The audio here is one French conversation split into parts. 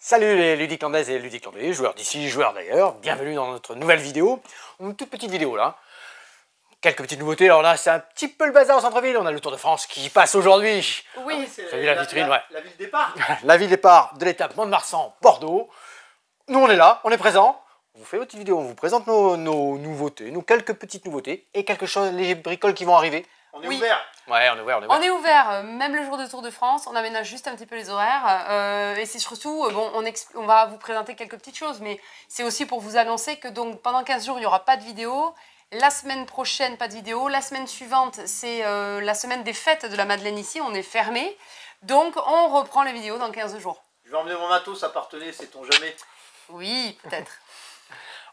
Salut les ludiclandaises et ludiclandais, joueurs d'ici, joueurs d'ailleurs, bienvenue dans notre nouvelle vidéo. Une toute petite vidéo là. Quelques petites nouveautés, alors là c'est un petit peu le bazar au centre-ville, on a le Tour de France qui passe aujourd'hui. Oui, c'est la vitrine, ouais. La ville départ. La ville départ de l'étape Mont-de-Marsan, Bordeaux. Nous on est là, on est présent. On vous fait votre petite vidéo, on vous présente nos nouveautés, nos quelques petites nouveautés et quelque chose, les bricoles qui vont arriver. On est ouvert. Ouais, on est ouvert, On est ouvert, même le jour de Tour de France, on aménage juste un petit peu les horaires et c'est surtout, bon, on va vous présenter quelques petites choses, mais c'est aussi pour vous annoncer que donc pendant 15 jours il n'y aura pas de vidéo, la semaine prochaine pas de vidéo, la semaine suivante c'est la semaine des fêtes de la Madeleine ici, on est fermé, donc on reprend les vidéos dans 15 jours. Je vais emmener mon matos à Parthenay, sait-on jamais. Oui, peut-être.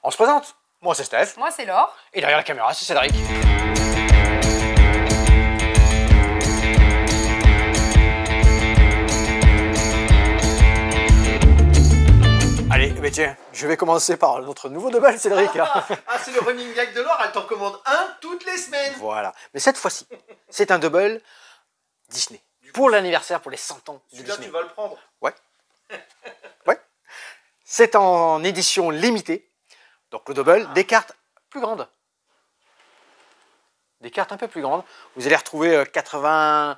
On se présente, moi c'est Steph. Moi c'est Laure. Et derrière la caméra c'est Cédric. Allez, mais tiens, je vais commencer par notre nouveau double, Cédric. Ah, c'est le running gag de Laure, elle t'en commande un toutes les semaines. Voilà, mais cette fois-ci, c'est un double Disney. Pour l'anniversaire, pour les 100 ans de Celui-là, Disney. tu vas le prendre. Ouais. Ouais. C'est en édition limitée. Donc le double, des cartes plus grandes. Des cartes un peu plus grandes. Vous allez retrouver 80...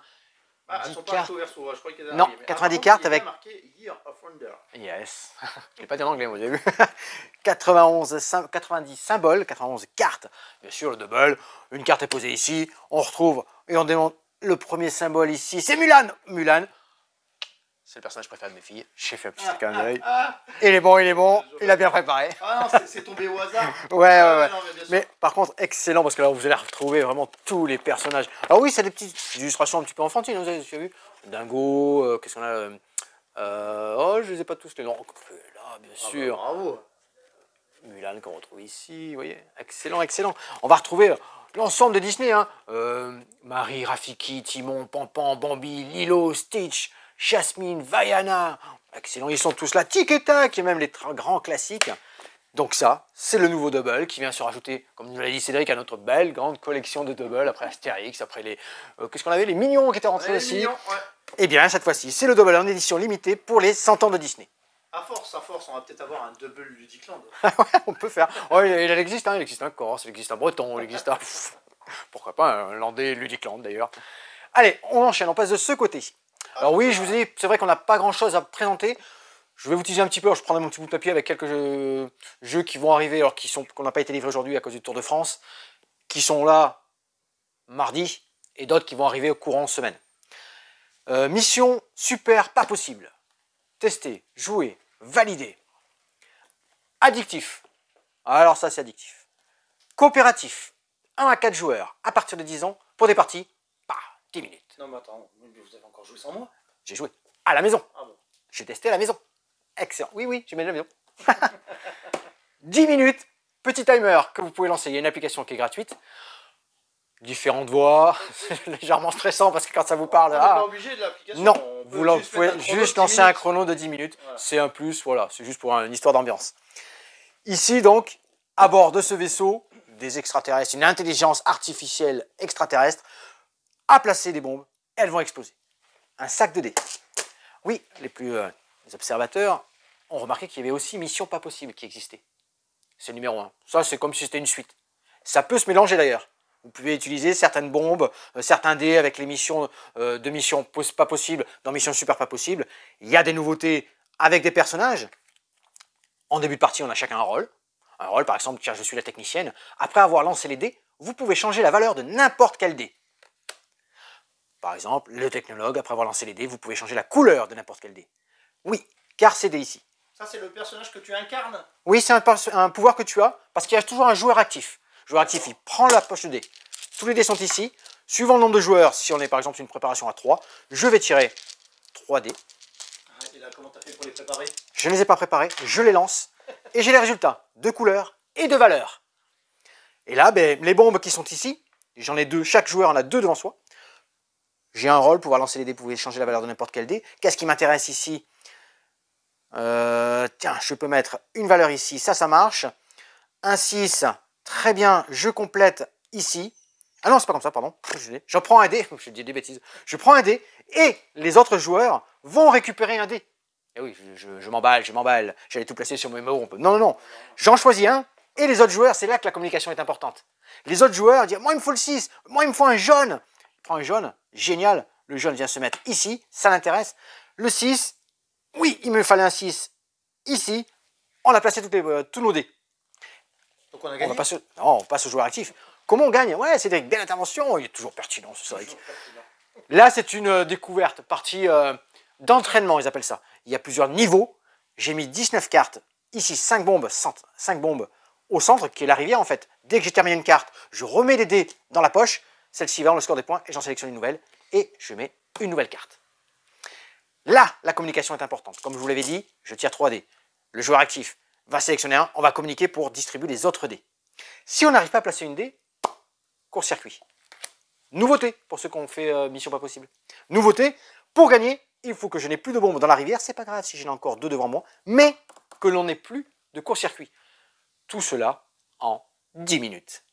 Ah, elles sont pas cartes. au verso, je crois qu'elles Non, arrivent. 90 cartes avec... marqué Year of Wonder. Yes. Je l'ai pas dit en anglais, vous avez vu. 90 symboles, 91 cartes. Bien sûr, le double. Une carte est posée ici. On retrouve et on demande le premier symbole ici. C'est Mulan. Mulan. C'est le personnage préféré de mes filles. J'ai fait un petit clin d'œil. Il est bon, il est bon. Il a bien préparé. Ah non, c'est tombé au hasard. Ouais. Non, mais bien sûr. Mais par contre, excellent parce que là, vous allez retrouver vraiment tous les personnages. Alors oui, c'est des petites illustrations un petit peu enfantines, vous avez vu. Dingo, qu'est-ce qu'on a oh, je les ai pas tous les noms. Là, bien sûr. Bah, bravo. Mulan qu'on retrouve ici, vous voyez. Excellent, excellent. On va retrouver l'ensemble de Disney. Hein. Marie, Rafiki, Timon, Pampan, Bambi, Lilo, Stitch, Jasmine, Vaiana. Excellent, ils sont tous là. Tic et Tac, et même les grands classiques. Donc ça, c'est le nouveau double qui vient se rajouter, comme nous l'a dit Cédric, à notre belle grande collection de double, après Astérix, après les... qu'est-ce qu'on avait? Les Mignons qui étaient rentrés aussi. Mignons, ouais. Et bien, cette fois-ci, c'est le double en édition limitée pour les 100 ans de Disney. À force, on va peut-être avoir un double Ludicland. Ouais, on peut faire. Ouais, il existe, hein, il existe un Corse, il existe un Breton, il existe un... Pourquoi pas un Landais Ludicland d'ailleurs. Allez, on enchaîne, on passe de ce côté. Alors oui, je vous ai dit, c'est vrai qu'on n'a pas grand-chose à présenter. Je vais vous teaser un petit peu, alors je prendrai mon petit bout de papier avec quelques jeux qui vont arriver, alors qu'on n'a pas été livrés aujourd'hui à cause du Tour de France, qui sont là mardi, et d'autres qui vont arriver au courant de semaine. Mission super pas possible. Tester, jouer, valider. Addictif. Alors ça c'est addictif. Coopératif. 1 à 4 joueurs à partir de 10 ans pour des parties, 10 minutes. Non mais attends, vous avez encore joué sans moi? J'ai joué à la maison. Ah bon. J'ai testé à la maison. Excellent. Oui, j'ai mis à la maison. 10 minutes, petit timer que vous pouvez lancer. Il y a une application qui est gratuite. Différentes voix, légèrement stressant parce que quand ça vous parle... On n'est pas obligé de l'application. Non, vous pouvez juste lancer un chrono de 10 minutes. Voilà. C'est un plus, voilà, c'est juste pour une histoire d'ambiance. Ici donc, à bord de ce vaisseau, des extraterrestres, une intelligence artificielle extraterrestre, a placé des bombes, elles vont exploser. Un sac de dés. Oui, les observateurs ont remarqué qu'il y avait aussi Mission Pas Possible qui existait. C'est le numéro 1. Ça, c'est comme si c'était une suite. Ça peut se mélanger d'ailleurs. Vous pouvez utiliser certaines bombes, certains dés avec les missions de Mission Pas Possible dans Mission Super Pas Possible. Il y a des nouveautés avec des personnages. En début de partie, on a chacun un rôle. Un rôle, par exemple, tiens, je suis la technicienne. Après avoir lancé les dés, vous pouvez changer la valeur de n'importe quel dé. Par exemple, le technologue, après avoir lancé les dés, vous pouvez changer la couleur de n'importe quel dé. Oui, car c'est dés ici. Ça, c'est le personnage que tu incarnes? Oui, c'est un pouvoir que tu as, parce qu'il y a toujours un joueur actif. Le joueur actif, il prend la poche de dés. Tous les dés sont ici. Suivant le nombre de joueurs, si on est par exemple sur une préparation à 3, je vais tirer 3 dés. Et là, comment t'as fait pour les préparer? Je ne les ai pas préparés, je les lance, et j'ai les résultats de couleurs et de valeurs. Et là, les bombes qui sont ici, j'en ai 2, chaque joueur en a 2 devant soi. J'ai un rôle, pouvoir lancer les dés, vous pouvez changer la valeur de n'importe quel dé. Qu'est-ce qui m'intéresse ici? Tiens, je peux mettre une valeur ici, ça marche. Un 6, très bien, je complète ici. Ah non, c'est pas comme ça, pardon. J'en prends un dé, je dis des bêtises. Je prends un dé et les autres joueurs vont récupérer un dé. Et oui, je m'emballe. J'allais tout placer sur mes mots. Non, non, non. J'en choisis un. Et les autres joueurs, c'est là que la communication est importante. Les autres joueurs disent, moi il me faut le 6, moi il me faut un jaune. Il prend un jaune, génial. Le jaune vient se mettre ici, ça l'intéresse. Le 6, oui, il me fallait un 6 ici. On a placé tous nos dés. Donc on a gagné. On passe au joueur actif. Comment on gagne? Ouais, Cédric, belle intervention. Il est toujours pertinent, ce Cédric. Là, c'est une découverte, partie d'entraînement, ils appellent ça. Il y a plusieurs niveaux. J'ai mis 19 cartes. Ici, 5 bombes au centre, qui est la rivière en fait. Dès que j'ai terminé une carte, je remets des dés dans la poche. Celle-ci va dans le score des points et j'en sélectionne une nouvelle. Et je mets une nouvelle carte. Là, la communication est importante. Comme je vous l'avais dit, je tire 3 dés. Le joueur actif va sélectionner un. On va communiquer pour distribuer les autres dés. Si on n'arrive pas à placer une dé, court-circuit. Nouveauté pour ceux qui ont fait Mission Pas Possible. Nouveauté, pour gagner, il faut que je n'ai plus de bombes dans la rivière. C'est pas grave si j'en ai encore 2 devant moi. Mais que l'on n'ait plus de court-circuit. Tout cela en 10 minutes.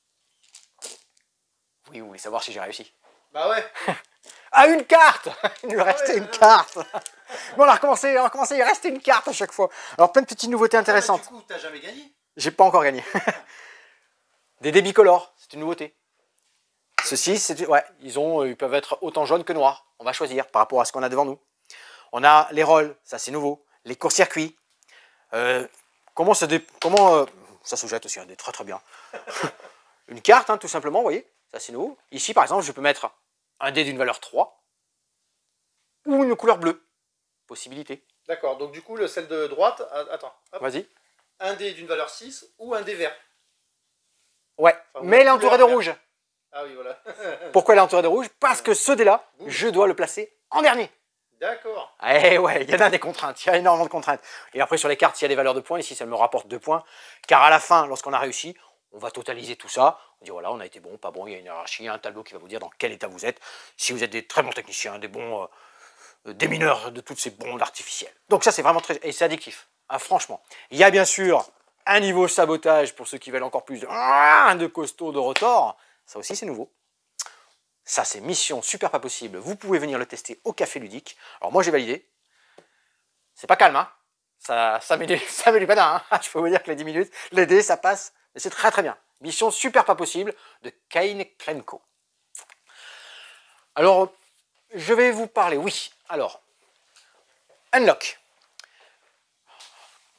Oui, vous voulez savoir si j'ai réussi? Bah ouais. Ah, une carte. Il lui restait une carte. Bon, on a recommencé, il restait une carte à chaque fois. Alors, plein de petites nouveautés intéressantes. Du coup, t'as jamais gagné? J'ai pas encore gagné. Des dés bicolores, c'est une nouveauté. Ceux-ci, ouais, ils peuvent être autant jaunes que noirs. On va choisir par rapport à ce qu'on a devant nous. On a les rôles, ça c'est nouveau. Les courts-circuits. Comment ça se jette aussi, un dé très très bien. Une carte, hein, tout simplement, vous voyez, ça c'est nouveau. Ici, par exemple, je peux mettre un dé d'une valeur 3 ou une couleur bleue. Possibilité. D'accord, donc du coup, celle de droite, attends. Vas-y. Un dé d'une valeur 6 ou un dé vert. Ouais, Enfin, mais elle est entourée de rouge. Ah oui, voilà. Pourquoi elle est entourée de rouge? Parce que ce dé-là, je dois le placer en dernier. D'accord. Eh ouais, il y en a des contraintes, il y a énormément de contraintes. Et après, sur les cartes, il y a des valeurs de points. Ici, ça me rapporte 2 points. Car à la fin, lorsqu'on a réussi, on va totaliser tout ça. On dit voilà, on a été bon, pas bon. Il y a une hiérarchie, il y a un tableau qui va vous dire dans quel état vous êtes. Si vous êtes des très bons techniciens, des bons démineurs de toutes ces bombes artificielles. Donc ça, c'est vraiment très... Et c'est addictif, hein, franchement. Il y a bien sûr un niveau sabotage pour ceux qui veulent encore plus de costaud, de rotor. Ça aussi, c'est nouveau. Ça, c'est Mission Super Pas Possible. Vous pouvez venir le tester au Café Ludique. Alors moi, j'ai validé. C'est pas calme, hein. Ça met du badin, hein. Je peux vous dire que les 10 minutes, les dés, ça passe. Et c'est très très bien. Mission Super Pas Possible de Kane Krenko. Alors, je vais vous parler, oui. Alors, Unlock.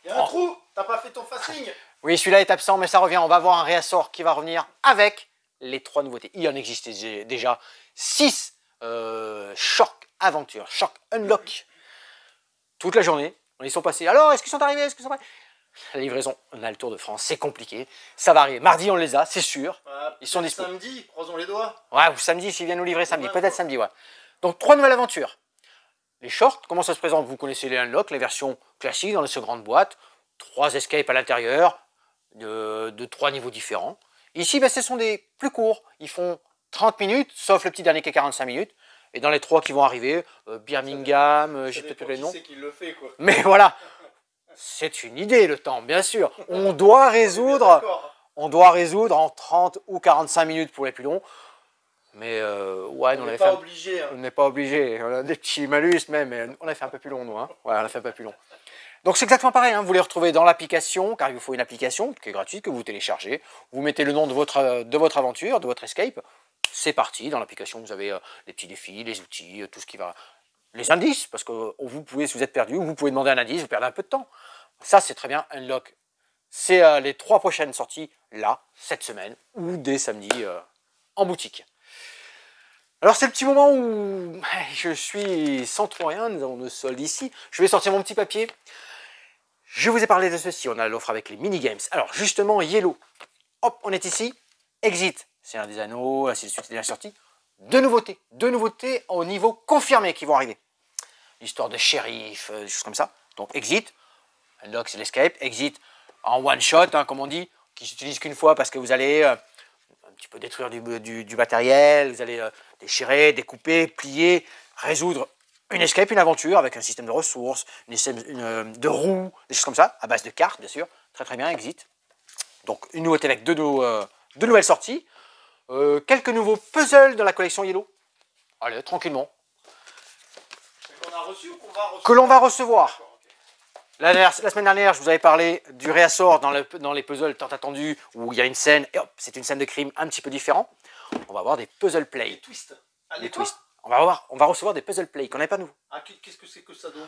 Il y a un trou, t'as pas fait ton facing. Oui, celui-là est absent, mais ça revient. On va avoir un réassort qui va revenir avec les 3 nouveautés. Il y en existe déjà 6 Shock Aventure, Shock Unlock. Toute la journée, on y sont passés. Alors, est-ce qu'ils sont arrivés? La livraison, on a le Tour de France, c'est compliqué. Ça va arriver. Mardi, on les a, c'est sûr. Ils sont disponibles. Samedi, croisons les doigts. Ouais, ou samedi, s'ils viennent nous livrer samedi. Peut-être samedi, ouais. Donc, 3 nouvelles aventures. Les shorts, comment ça se présente? Vous connaissez les Unlock, les versions classiques dans ces grandes boîtes. 3 escapes à l'intérieur, de 3 niveaux différents. Ici, ben, ce sont des plus courts. Ils font 30 minutes, sauf le petit dernier qui est 45 minutes. Et dans les 3 qui vont arriver, Birmingham, j'ai peut-être les noms. Qui le fait, quoi. Mais voilà, c'est une idée le temps, bien sûr. On doit résoudre en 30 ou 45 minutes pour les plus longs. Mais ouais, on n'est pas obligé. Hein. On n'est pas obligé. On a des petits malus même, mais on a fait un peu plus long, nous. Hein. Ouais, on a fait un peu plus long. Donc c'est exactement pareil, hein. Vous les retrouvez dans l'application, car il vous faut une application qui est gratuite, que vous téléchargez. Vous mettez le nom de votre aventure, de votre escape. C'est parti, dans l'application vous avez les petits défis, les outils, tout ce qui va... Les indices, parce que vous pouvez, si vous êtes perdu, vous pouvez demander un indice, vous perdez un peu de temps. Ça c'est très bien, Unlock. C'est les 3 prochaines sorties, là, cette semaine, ou dès samedi, en boutique. Alors c'est le petit moment où je suis sans trop rien, nous avons nos soldes ici. Je vais sortir mon petit papier. Je vous ai parlé de ceci, on a l'offre avec les mini-games. Alors justement, Yellow, hop, on est ici. Exit, c'est un des anneaux, ainsi de suite, c'est déjà sorti. 2 nouveautés au niveau confirmé qui vont arriver. Histoire de shérif, des choses comme ça. Donc Exit, Unlock c'est l'escape, Exit en one shot, hein, comme on dit, qui s'utilise qu'une fois parce que vous allez un petit peu détruire du matériel, vous allez déchirer, découper, plier, résoudre une escape, une aventure avec un système de ressources, de roues, des choses comme ça, à base de cartes bien sûr. Très très bien, Exit. Donc une nouveauté avec deux nouvelles sorties. Quelques nouveaux puzzles dans la collection Yellow. Allez, tranquillement. Qu'on a reçu ou qu'on va recevoir? Que l'on va recevoir. La semaine dernière, je vous avais parlé du réassort dans les puzzles tant attendus, où il y a une scène, et hop, c'est une scène de crime un petit peu différent. On va avoir des puzzle play. Les twists. Ah, Des twists. On va recevoir des puzzle play qu'on n'avait pas nous. Ah, qu'est-ce que c'est que ça donc?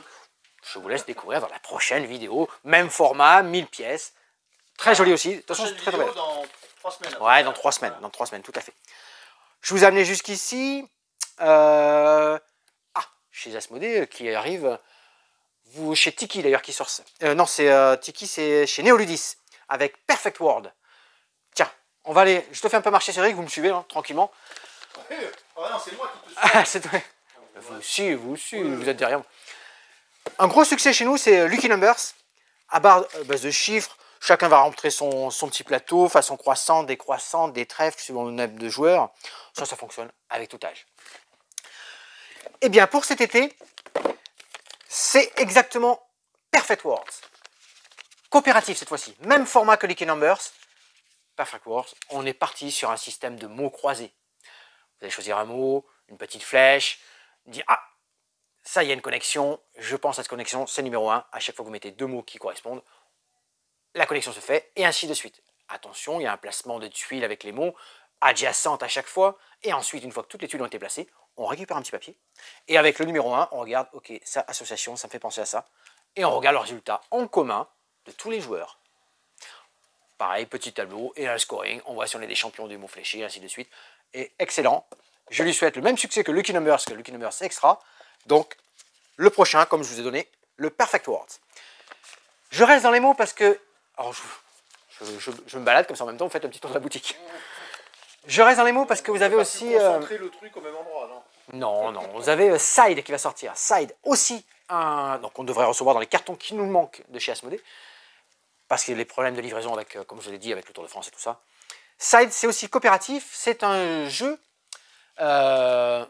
Je vous laisse découvrir dans la prochaine vidéo. Même format, 1000 pièces. Très joli aussi. De toute façon, c'est très vidéo belle. dans 3 semaines. Ouais, dans 3 semaines. Dans 3 semaines, tout à fait. Je vous ai amené jusqu'ici. Chez Asmodée qui arrive. Chez Tiki d'ailleurs qui sort ça. Non, Tiki, c'est chez Neoludis avec Perfect World. Tiens, on va aller. Je te fais un peu marcher, Cédric, vous me suivez hein, tranquillement. Oh non, c'est moi qui te suis. Ah, c'est vrai. Vous aussi, vous êtes derrière moi. Un gros succès chez nous, c'est Lucky Numbers, à base de chiffres. Chacun va rentrer son petit plateau, façon croissante, décroissante, des trèfles, suivant le nombre de joueurs. Ça fonctionne avec tout âge. Eh bien, pour cet été, c'est exactement Perfect Worlds. Coopératif cette fois-ci. Même format que Lucky Numbers. Perfect Worlds, on est parti sur un système de mots croisés. Vous allez choisir un mot, une petite flèche, dire ah, ça y a une connexion, je pense à cette connexion, c'est numéro 1. À chaque fois que vous mettez 2 mots qui correspondent, la connexion se fait, et ainsi de suite. Attention, il y a un placement de tuiles avec les mots, adjacentes à chaque fois, et ensuite, une fois que toutes les tuiles ont été placées, on récupère un petit papier, et avec le numéro 1, on regarde, ok, ça, association, ça me fait penser à ça, et on regarde le résultat en commun de tous les joueurs. Pareil, petit tableau, et un scoring, on voit si on est des champions du mot fléché, et ainsi de suite. Et excellent. Je lui souhaite le même succès que Lucky Numbers Extra. Donc, le prochain, comme je vous ai donné, le Perfect Worlds. Je reste dans les mots parce que... Alors, je me balade comme ça en même temps, vous faites un petit tour de la boutique. Je reste dans les mots parce que vous avez aussi... concentrer le truc au même endroit, non? Non, vous avez Side qui va sortir. Side aussi, donc on devrait recevoir dans les cartons qui nous manquent de chez Asmodée. Parce qu'il y a les problèmes de livraison avec, comme je vous l'ai dit, avec le Tour de France et tout ça. Side, c'est aussi coopératif, c'est un jeu de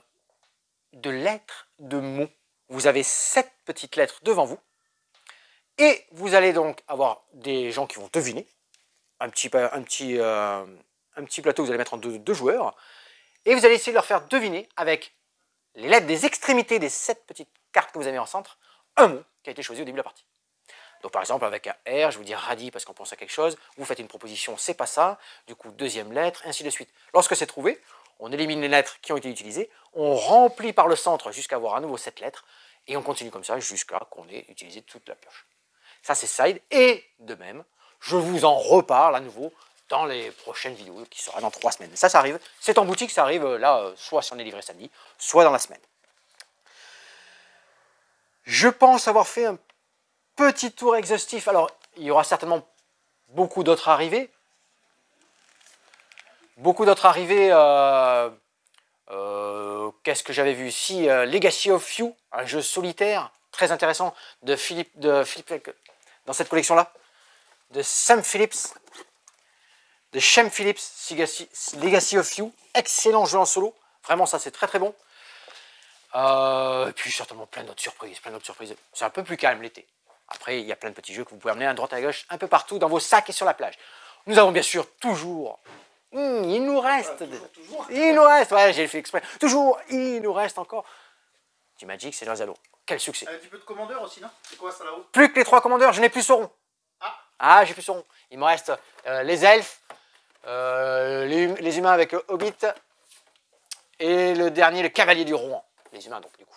lettres, de mots. Vous avez 7 petites lettres devant vous, et vous allez donc avoir des gens qui vont deviner, un petit plateau que vous allez mettre en deux joueurs, et vous allez essayer de leur faire deviner, avec les lettres des extrémités des 7 petites cartes que vous avez en centre, un mot qui a été choisi au début de la partie. Donc par exemple avec un R, je vous dis radis parce qu'on pense à quelque chose, vous faites une proposition, c'est pas ça, du coup deuxième lettre, ainsi de suite. Lorsque c'est trouvé, on élimine les lettres qui ont été utilisées, on remplit par le centre jusqu'à avoir à nouveau 7 lettres, et on continue comme ça jusqu'à qu'on ait utilisé toute la pioche. Ça c'est Side, et de même, je vous en reparle à nouveau dans les prochaines vidéos qui sera dans 3 semaines. Ça arrive, c'est en boutique, ça arrive là, soit si on est livré samedi, soit dans la semaine. Je pense avoir fait un petit tour exhaustif. Alors, il y aura certainement beaucoup d'autres arrivées. Qu'est-ce que j'avais vu ici? Legacy of You, un jeu solitaire très intéressant de Philippe dans cette collection-là, de Sam Phillips, de Shem Phillips, Legacy of You, excellent jeu en solo. Vraiment, ça c'est très très bon. Et puis certainement plein d'autres surprises, C'est un peu plus calme l'été. Après, il y a plein de petits jeux que vous pouvez amener à droite à gauche, un peu partout, dans vos sacs et sur la plage. Nous avons bien sûr toujours... il nous reste... Il nous reste, ouais, j'ai fait exprès. Toujours, il nous reste encore... Du Magic, c'est Zalo. Quel succès. Un petit peu de commandeur aussi, non? C'est quoi ça là-haut? Plus que les 3 commandeurs, je n'ai plus Sauron. Ah, j'ai plus Sauron. Il me reste les elfes, les humains avec Hobbit, et le dernier, le cavalier du Rouen. Les humains, donc, du coup.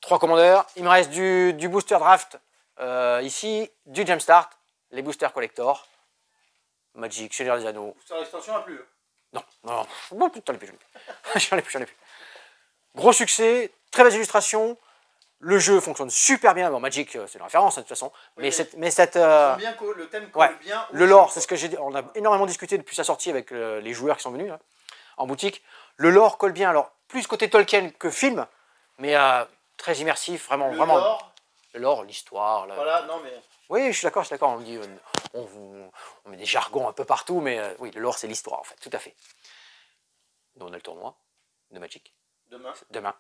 3 commandeurs, il me reste du booster draft ici, du Jumpstart, les boosters collector, Magic, Seigneur des Anneaux. Sur l'extension, à plus. Non, putain, j'en ai plus. Gros succès, très belle illustration, le jeu fonctionne super bien. Bon, Magic, c'est une référence de toute façon, oui, mais cette le thème colle bien. Le lore, c'est ce que j'ai dit. On a énormément discuté depuis sa sortie avec les joueurs qui sont venus là, en boutique. Le lore colle bien. Alors, plus côté Tolkien que film, mais très immersif, vraiment. Le lore, l'histoire. Voilà, non mais... Oui, je suis d'accord. On dit, on met des jargons un peu partout, mais oui, le lore, c'est l'histoire, en fait, tout à fait. Nous, on a le tournoi de Magic. Demain.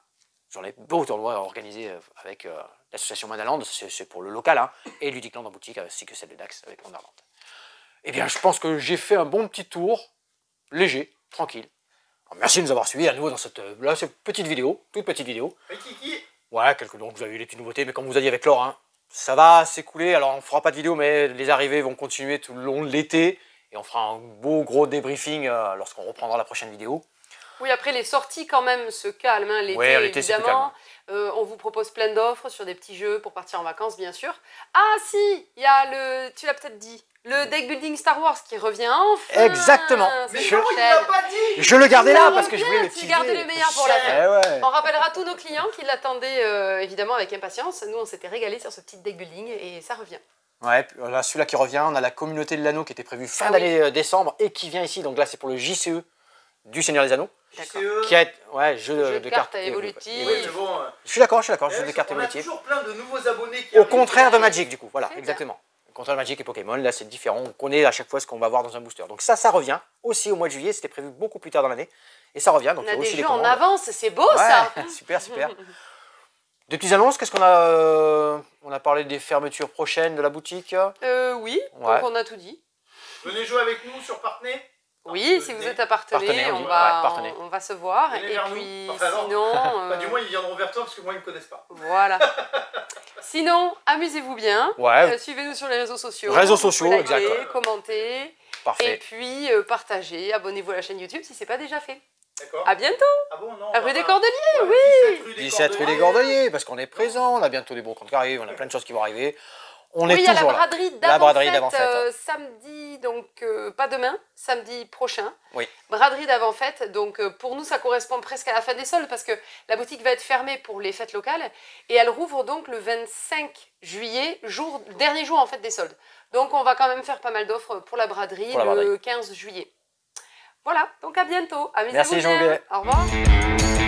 J'en ai beau tournoi organisé avec l'association Manaland, c'est pour le local, hein, et Ludicland en boutique, ainsi que celle de Dax avec Mondarland. Eh bien, je pense que j'ai fait un bon petit tour, léger, tranquille. Alors, merci de nous avoir suivis à nouveau dans cette petite vidéo, toute petite vidéo. Et Kiki. Ouais, donc vous avez eu les petites nouveautés, mais comme vous a dit avec Laure, hein, ça va s'écouler. Alors, on ne fera pas de vidéo, mais les arrivées vont continuer tout le long de l'été. Et on fera un beau gros débriefing lorsqu'on reprendra la prochaine vidéo. Oui, après les sorties quand même se calment, hein, l'été Ouais, l'été, c'est plus évidemment. On vous propose plein d'offres sur des petits jeux pour partir en vacances, bien sûr. Ah si, il y a le, tu l'as peut-être dit, le deck building Star Wars qui revient enfin. Exactement. Mais C'est non, il prochaine. l'a pas dit. Je le gardais là Non, parce que je voulais le tu teaser. gardais le meilleur pour la fin. Eh ouais. On rappellera tous nos clients qui l'attendaient évidemment avec impatience. Nous, on s'était régalés sur ce petit deck building et ça revient. Ouais, puis là, celui-là qui revient, on a la communauté de l'anneau qui était prévue fin Ah d'année décembre et qui vient ici. Donc là, c'est pour le JCE du Seigneur des Anneaux. D'accord. JCE. Qui est, ouais, jeu Jeu de cartes évolutives. Oui, mais bon. Je suis d'accord, jeu de cartes On a évolutives. toujours plein de nouveaux abonnés qui Au arrivent. contraire de Magic, du coup. Voilà, C'est exactement. Au contraire de Magic et Pokémon, là, c'est différent. On connaît à chaque fois ce qu'on va voir dans un booster. Donc ça revient aussi au mois de juillet. C'était prévu beaucoup plus tard dans l'année. Et ça revient. Donc On il y a a des aussi les jeux en commandes. avance, c'est beau ça. Ouais, super, super. Des petites annonces, qu'est-ce qu'on a on a parlé des fermetures prochaines de la boutique. Oui, Ouais. donc on a tout dit. Venez jouer avec nous sur Partner. Oui, si vous êtes à Partenay, Partenay, on oui. va, Ouais, Partenay. on va se voir. Venez Et vers nous. puis Enfin, non. sinon, Enfin, du moins, ils viendront vers toi parce que moi, ils me connaissent pas. voilà. Sinon, amusez-vous bien. Ouais, Suivez-nous sur les réseaux sociaux. Réseaux Vous pouvez sociaux, liker, exact. commenter. Et parfait. puis partagez, abonnez-vous à la chaîne YouTube si ce n'est pas déjà fait. D'accord. À bientôt. Ah bon, non. Rue des Cordeliers, oui. 17 rue des Cordeliers, parce qu'on est présent, on a bientôt les brocantes qui arrivent, on a plein de choses qui vont arriver. On est Oui, il y a la toujours là. braderie La braderie d'avant-fête, d'avant-fête. samedi, donc pas demain, samedi prochain. Oui. Braderie d'avant-fête, donc pour nous ça correspond presque à la fin des soldes parce que la boutique va être fermée pour les fêtes locales et elle rouvre donc le 25 juillet, dernier jour en fait des soldes. Donc on va quand même faire pas mal d'offres pour la braderie Pour la le braderie. 15 juillet. Voilà, donc à bientôt. Amusez-vous Merci, bien. Jean-Louis. Au revoir.